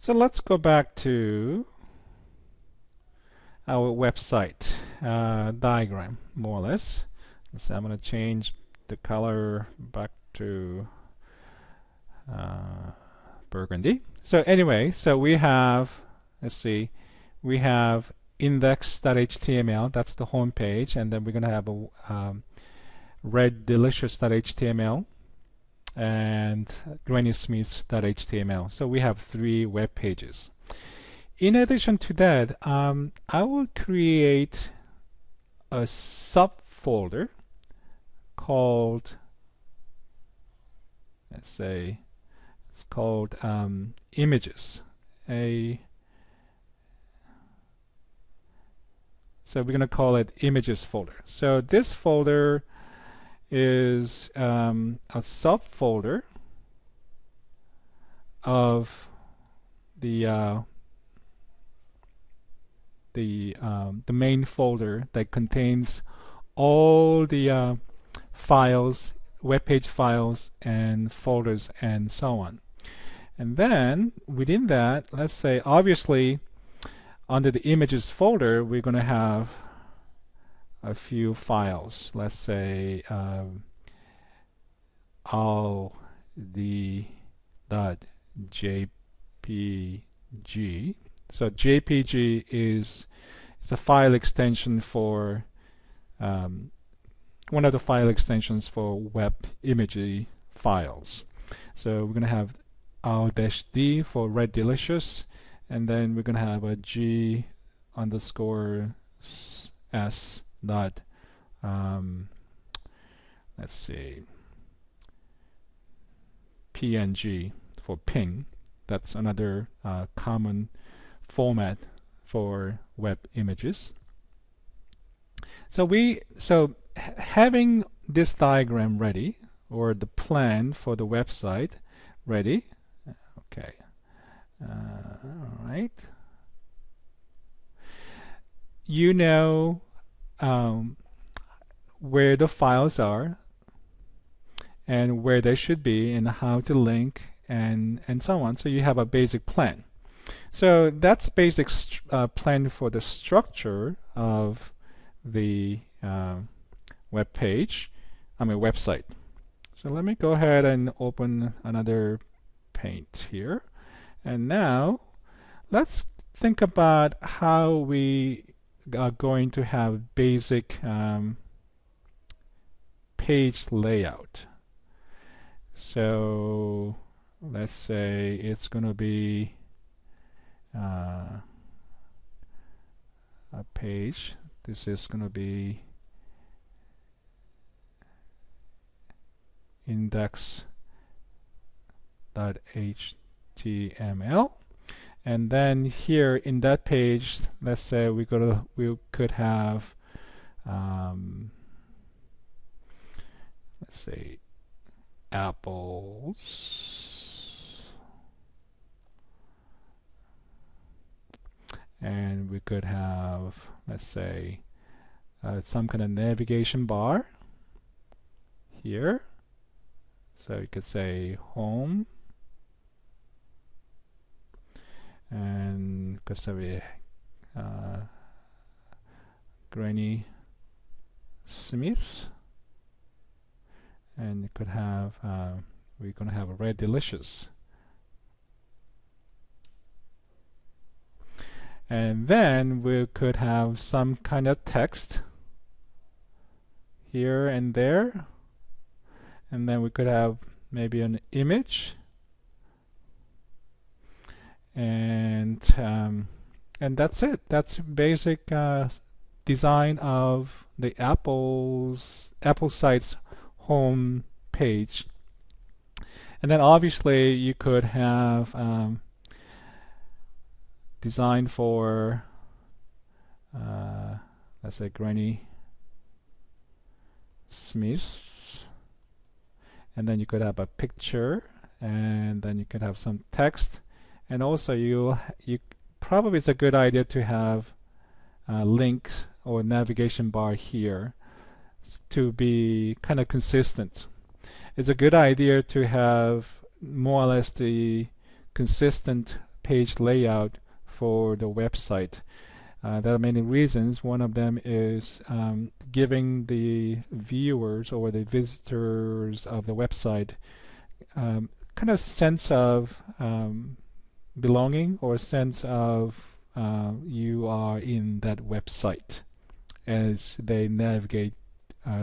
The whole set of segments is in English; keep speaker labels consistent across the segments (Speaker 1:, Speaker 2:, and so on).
Speaker 1: So let's go back to our website diagram, more or less. So I'm going to change the color back to burgundy. So anyway, so we have, let's see, we have index.html, that's the home page, and then we're going to have a reddelicious.html and grannysmiths.html. So we have 3 web pages. In addition to that, I will create a subfolder called, let's say, it's called images. So we're going to call it images folder. So this folder is a subfolder of the main folder that contains all the files, web page files and folders and so on. And then within that, let's say obviously under the images folder we're going to have a few files. Let's say all the .jpg. So JPG is a file extension for one of the file extensions for web imagery files. So we're going to have r-d for Red Delicious, and then we're going to have a g underscore s dot let's see, png for ping. That's another common format for web images. So having this diagram ready, or the plan for the website ready, okay, all right, you know where the files are and where they should be and how to link and so on. So you have a basic plan. So that's basic plan for the structure of the web page, website. So let me go ahead and open another paint here. And now let's think about how we are going to have basic page layout. So let's say it's going to be a page. This is going to be index.html, and then here in that page, let's say we could have let's say apples, and we could have, let's say, some kind of navigation bar here. So you could say home, and could say Granny Smith, and you could have we're going to have a Red Delicious. And then we could have some kind of text here and there, and then we could have maybe an image, and that's it. That's basic design of the Apple site's home page. And then obviously you could have design for let's say Granny Smith, and then you could have a picture, and then you could have some text, and also you probably it's a good idea to have links or navigation bar here to be kind of consistent. It's a good idea to have more or less the consistent page layout for the website. There are many reasons. One of them is giving the viewers or the visitors of the website kind of sense of belonging or a sense of you are in that website as they navigate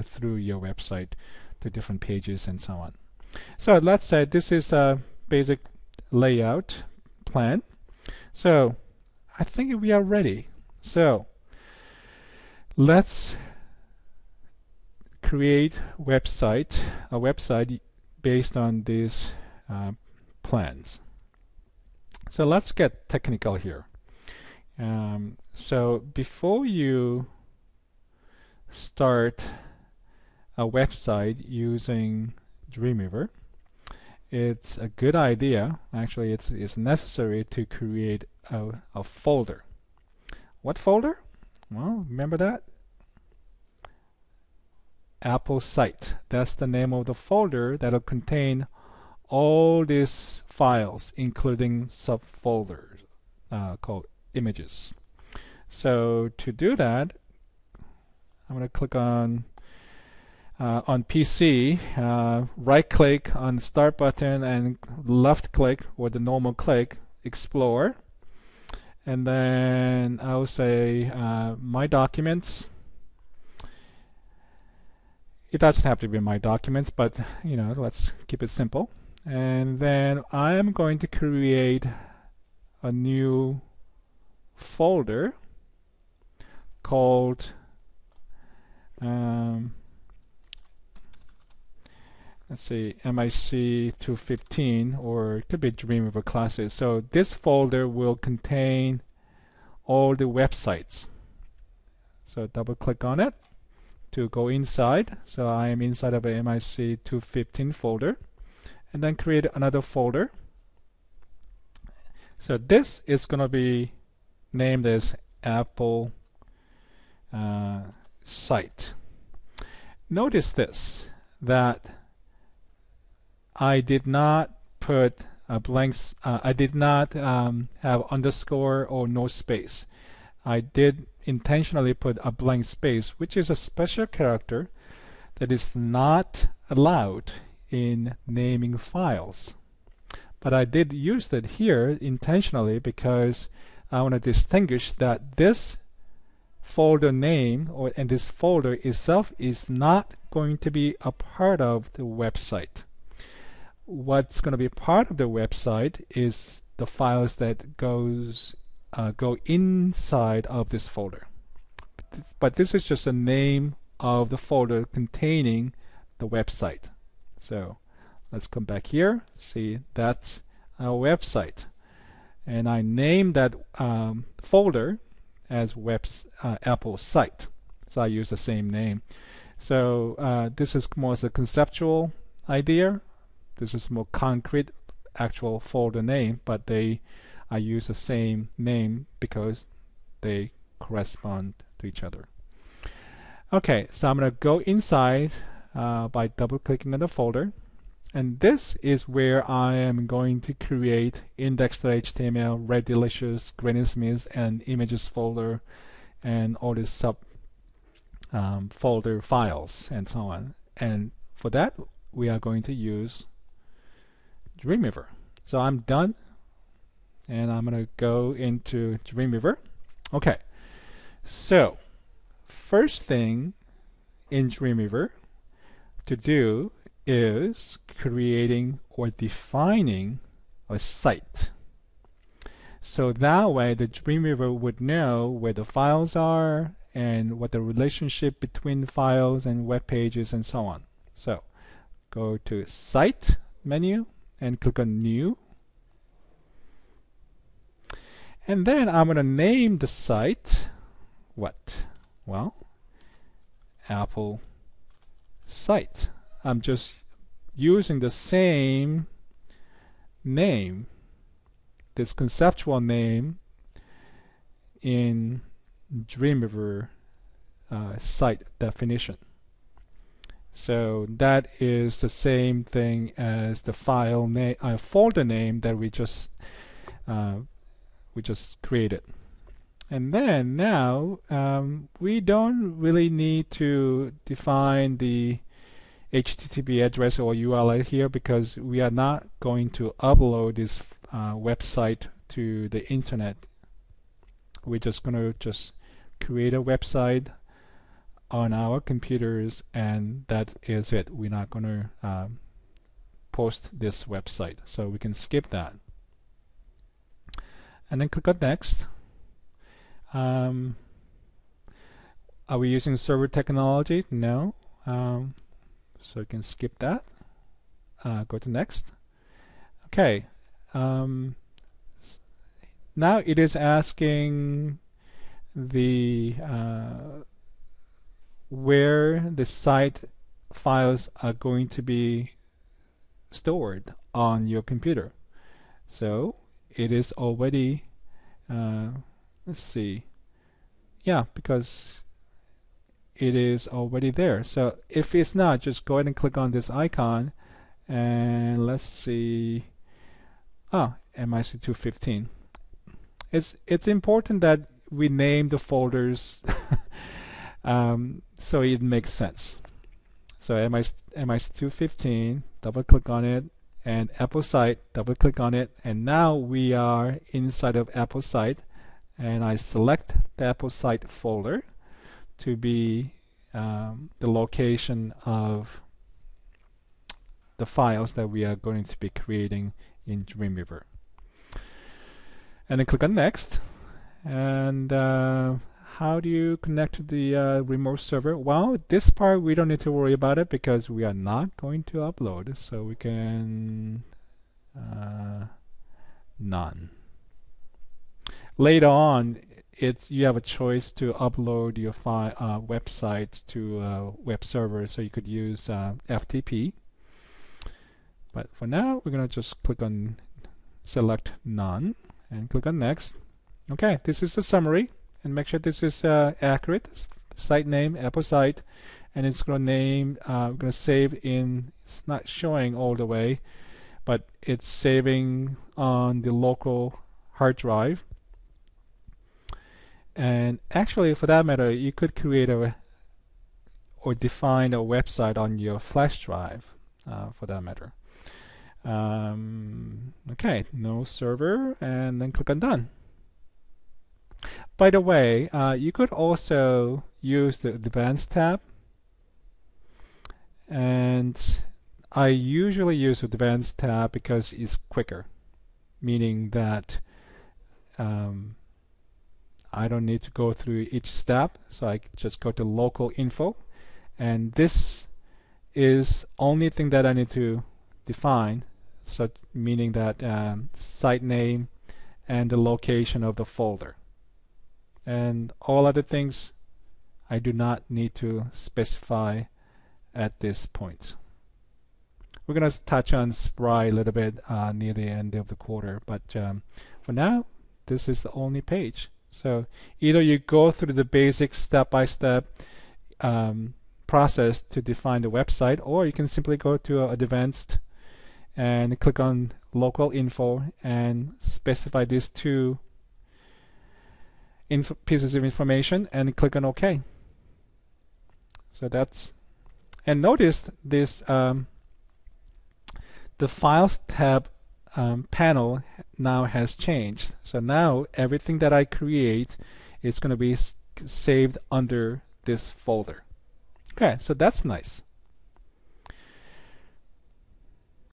Speaker 1: through your website to different pages and so on. So let's say this is a basic layout plan. So I think we are ready. So let's create a website based on these plans. So let's get technical here. So before you start a website using Dreamweaver, it's a good idea, actually it's necessary to create a folder. What folder? Well, remember that? Apple site. That's the name of the folder that'll contain all these files, including subfolders called images. So to do that, I'm going to click on PC, right click on the start button and left click or the normal click, explore, and then I will say my documents. It doesn't have to be my documents, but let's keep it simple. And then I am going to create a new folder called let's see, MIC 215, or it could be Dreamweaver classes. So this folder will contain all the websites. So double click on it to go inside. So I am inside of a MIC 215 folder, and then create another folder. So this is going to be named as Apple site. Notice this, that I did not put a blank, I did not have underscore or no space. I did intentionally put a blank space, which is a special character that is not allowed in naming files. But I did use that here intentionally because I want to distinguish that this folder name and this folder itself is not going to be a part of the website. What's going to be part of the website is the files that go inside of this folder. But this is just a name of the folder containing the website. So let's come back here. See, that's our website, and I named that folder as Apple site. So I use the same name. So this is more as a conceptual idea. This is more concrete actual folder name, but I use the same name because they correspond to each other. Okay, so I'm going to go inside by double clicking on the folder, and this is where I am going to create index.html, Red Delicious, Granny Smith, and images folder, and all these sub folder files and so on. And for that we are going to use Dreamweaver. So I'm done, and I'm going to go into Dreamweaver. Okay, so first thing in Dreamweaver to do is creating or defining a site. So that way the Dreamweaver would know where the files are and what the relationship between files and web pages and so on. So go to Site menu and click on New. And then I'm going to name the site what? Well, Apple site. I'm just using the same name, this conceptual name, in Dreamweaver site definition. So that is the same thing as the file name, folder name that we just we just create it. And then now we don't really need to define the HTTP address or URL here because we are not going to upload this website to the internet. We're just going to just create a website on our computers, and that is it. We're not going to post this website, so we can skip that. And then click on next. Are we using server technology? No. So you can skip that. Go to next. Okay. Now it is asking the where the site files are going to be stored on your computer. So it is already let's see. Yeah, because it is already there. So if it's not, just go ahead and click on this icon and let's see. MIC215. It's important that we name the folders so it makes sense. So MIC215, double click on it, and Apple site, double click on it, and now we are inside of Apple site, and I select the Apple site folder to be the location of the files that we are going to be creating in Dreamweaver. And then click on next. And how do you connect to the remote server? Well, this part we don't need to worry about it because we are not going to upload, so we can none. Later on, you have a choice to upload your website to a web server, so you could use FTP. But for now, we're going to just click on select none and click on next. Okay, this is the summary, and make sure this is accurate. Site name, Apple site, and it's going to name. We're going to save in. It's not showing all the way, but it's saving on the local hard drive. And actually, for that matter, you could create or define a website on your flash drive, for that matter. Okay, no server, and then click on done. By the way, you could also use the advanced tab, and I usually use the advanced tab because it's quicker, meaning that I don't need to go through each step, so I just go to local info, and this is only thing that I need to define, so meaning that site name and the location of the folder, and all other things I do not need to specify at this point. We're going to touch on Spry a little bit near the end of the quarter, but for now this is the only page. So either you go through the basic step-by-step process to define the website, or you can simply go to advanced and click on local info and specify these two pieces of information and click on OK. So that's, and notice this the Files tab panel now has changed. So now everything that I create is going to be saved under this folder. Okay, so that's nice.